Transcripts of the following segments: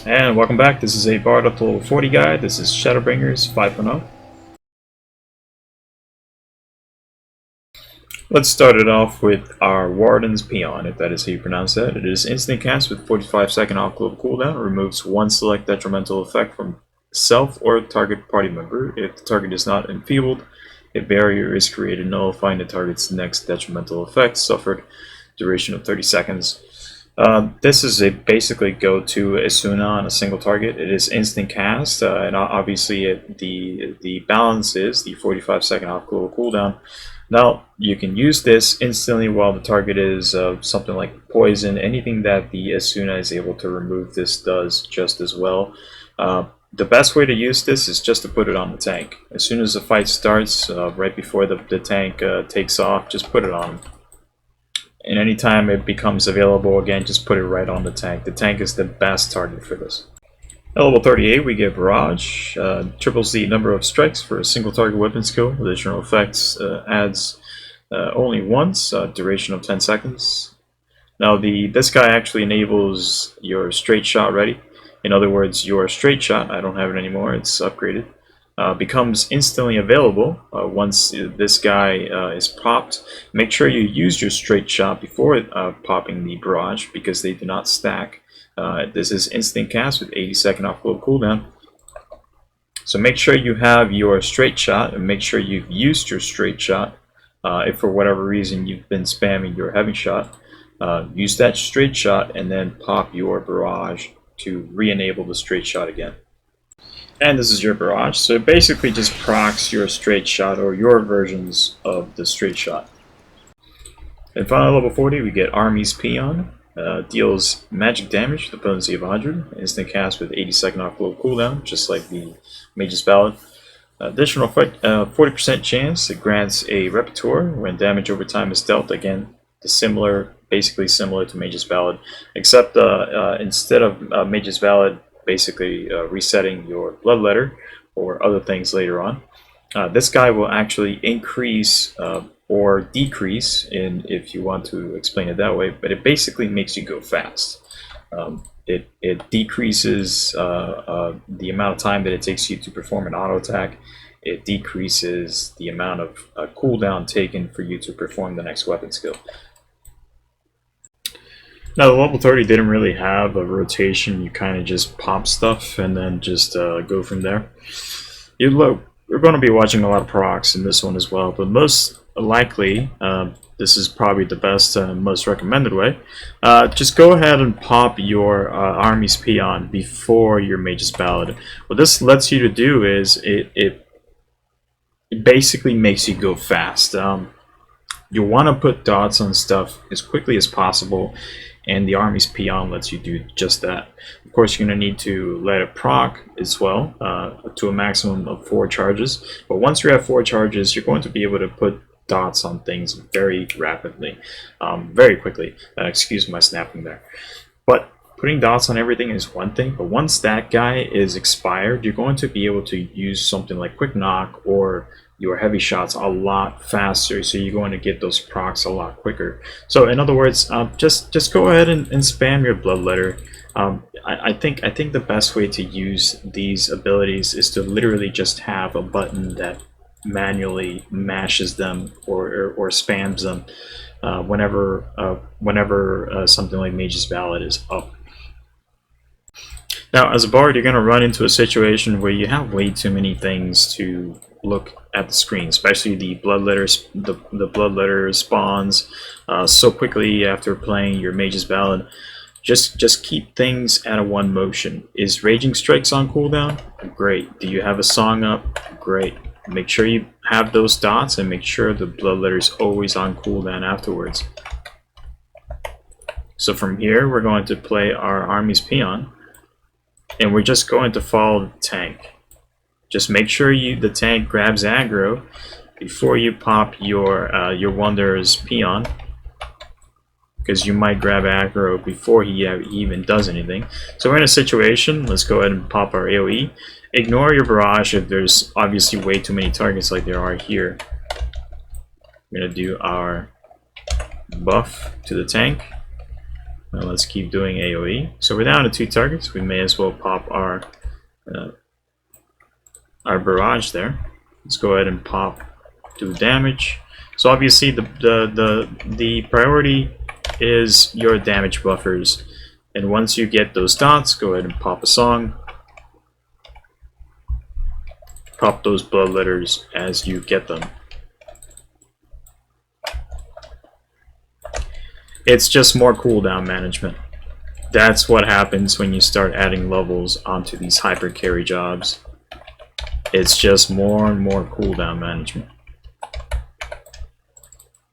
And welcome back. This is a Bard up to level 40 guide. This is Shadowbringers 5.0. Let's start it off with our Warden's Paeon, if that is how you pronounce that. It is instant cast with 45-second off-global cooldown. It removes one select detrimental effect from self or target party member. If the target is not enfeebled, a barrier is created nullifying the target's next detrimental effect suffered. Duration of 30 seconds. This is a basically go-to Asuna on a single target. It is instant cast, and obviously the balance is the 45-second off-global cooldown. Now you can use this instantly while the target is something like poison. Anything that the Asuna is able to remove, this does just as well. The best way to use this is just to put it on the tank. As soon as the fight starts, right before the tank takes off, just put it on him. And anytime it becomes available again, just put it right on the tank. The tank is the best target for this. At level 38, we get Barrage. Triples the number of strikes for a single target weapon skill. Additional effects adds only once, duration of 10 seconds. Now this guy actually enables your straight shot ready. In other words, your straight shot, I don't have it anymore, it's upgraded, becomes instantly available once this guy is popped. Make sure you use your straight shot before popping the Barrage because they do not stack. This is instant cast with 80-second off-global cooldown. So make sure you have your straight shot and make sure you've used your straight shot. If for whatever reason you've been spamming your heavy shot, use that straight shot and then pop your Barrage to re-enable the straight shot again. And this is your Barrage, so it basically just procs your straight shot or your versions of the straight shot. And finally, level 40, we get Army's Paeon. Deals magic damage with a potency of 100. Instant cast with 80-second off-global cooldown, just like the Mage's Ballad. Additional 40% chance it grants a repertoire when damage over time is dealt. Again, basically similar to Mage's Ballad, except instead of Mage's Ballad, basically resetting your bloodletter or other things later on. This guy will actually increase or decrease, if you want to explain it that way, but it basically makes you go fast. It decreases the amount of time that it takes you to perform an auto attack. It decreases the amount of cooldown taken for you to perform the next weapon skill. Now, the level 30 didn't really have a rotation. You kind of just pop stuff and then just go from there. We're going to be watching a lot of procs in this one as well, but most likely, this is probably the best and most recommended way. Just go ahead and pop your Army's Paeon before your Mage's Ballad. What this lets you to do is it basically makes you go fast. You want to put dots on stuff as quickly as possible, and the Army's Paeon lets you do just that. Of course, you're going to need to let it proc as well to a maximum of 4 charges. But once you have 4 charges, you're going to be able to put dots on things very rapidly, very quickly. Excuse my snapping there. But putting dots on everything is one thing, but once that guy is expired, you're going to be able to use something like Quick Knock or your heavy shots a lot faster, so you're going to get those procs a lot quicker. So in other words, just go ahead and spam your bloodletter. I think the best way to use these abilities is to literally just have a button that manually mashes them or spams them whenever something like Mage's Ballad is up. Now, as a bard, you're going to run into a situation where you have way too many things to look at the screen, especially the bloodletter. The bloodletter spawns so quickly after playing your Mage's Ballad. Just keep things at a one motion. Is Raging Strikes on cooldown? Great. Do you have a song up? Great. Make sure you have those dots and make sure the bloodletter is always on cooldown afterwards. So from here, we're going to play our Army's Paeon, and we're just going to follow the tank. Just make sure the tank grabs aggro before you pop your Wonder's Paeon, because you might grab aggro before he even does anything. So we're in a situation. Let's go ahead and pop our AoE. Ignore your Barrage if there's obviously way too many targets like there are here. We're going to do our buff to the tank. Now let's keep doing AoE. So we're down to 2 targets. We may as well pop our barrage there. Let's go ahead and pop, do damage. So obviously the priority is your damage buffers, and once you get those dots, go ahead and pop a song. Pop those blood letters as you get them. It's just more cooldown management. That's what happens when you start adding levels onto these hyper carry jobs. It's just more and more cooldown management.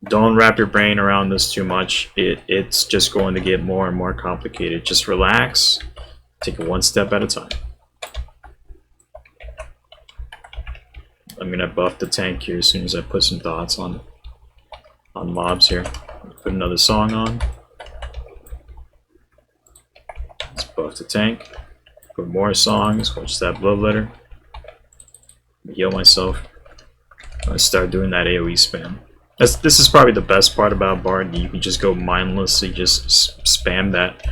Don't wrap your brain around this too much. It's just going to get more and more complicated. Just relax, take it one step at a time. I'm gonna buff the tank here as soon as I put some dots on mobs here. Put another song on. Let's buff the tank. Put more songs. Watch that blood letter. Heal myself. I start doing that AoE spam. This is probably the best part about Bard. You can just go mindlessly, just spam that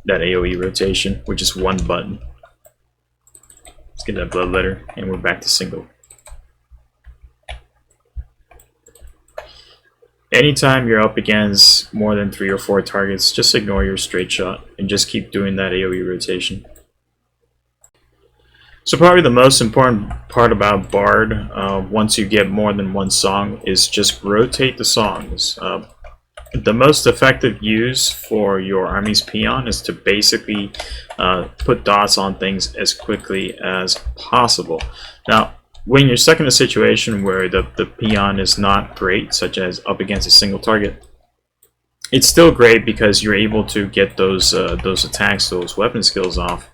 AoE rotation with just one button. Let's get that blood letter, and we're back to single. Anytime you're up against more than 3 or 4 targets, just ignore your straight shot and just keep doing that AoE rotation. So probably the most important part about Bard, once you get more than one song, is just rotate the songs. The most effective use for your army's Paeon is to basically put dots on things as quickly as possible. Now, when you're stuck in a situation where the Paeon is not great, such as up against a single target, it's still great because you're able to get those attacks, those weapon skills off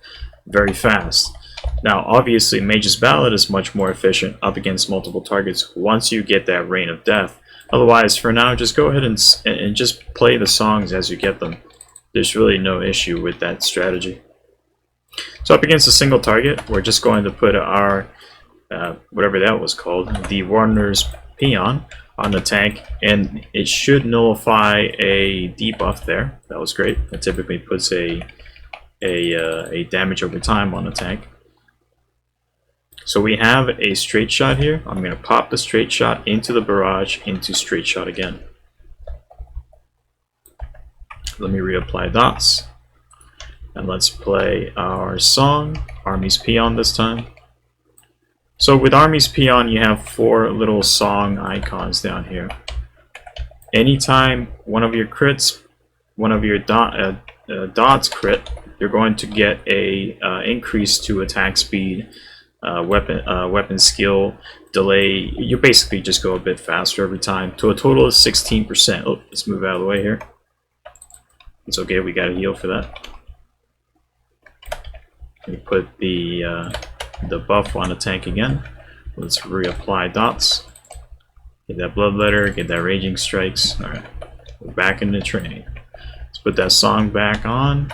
very fast. Now, obviously, Mage's Ballad is much more efficient up against multiple targets once you get that Rain of Death. Otherwise, for now, just go ahead and just play the songs as you get them. There's really no issue with that strategy. So up against a single target, we're just going to put our whatever that was called, the Warden's Paeon, on the tank, and it should nullify a debuff there. That was great. It typically puts a damage over time on the tank. So we have a straight shot here. I'm going to pop the straight shot into the barrage, into straight shot again. Let me reapply dots. And let's play our song, Army's Paeon this time. So with Army's Paeon, you have 4 little song icons down here. Anytime one of your crits, one of your dots crit, you're going to get a increase to attack speed, weapon skill, delay. You basically just go a bit faster every time, to a total of 16%. Oh, let's move out of the way here. It's okay, we got to heal for that. We put the buff on the tank again. Let's reapply dots. Get that blood letter, get that raging strikes. Alright, we're back into training. Let's put that song back on.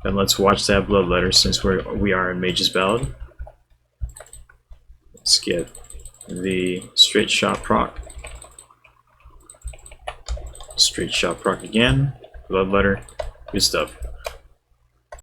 And let's watch that blood letter since we are in Mage's Ballad. Let's get the straight shot proc. Straight shot proc again. Blood letter. Good stuff.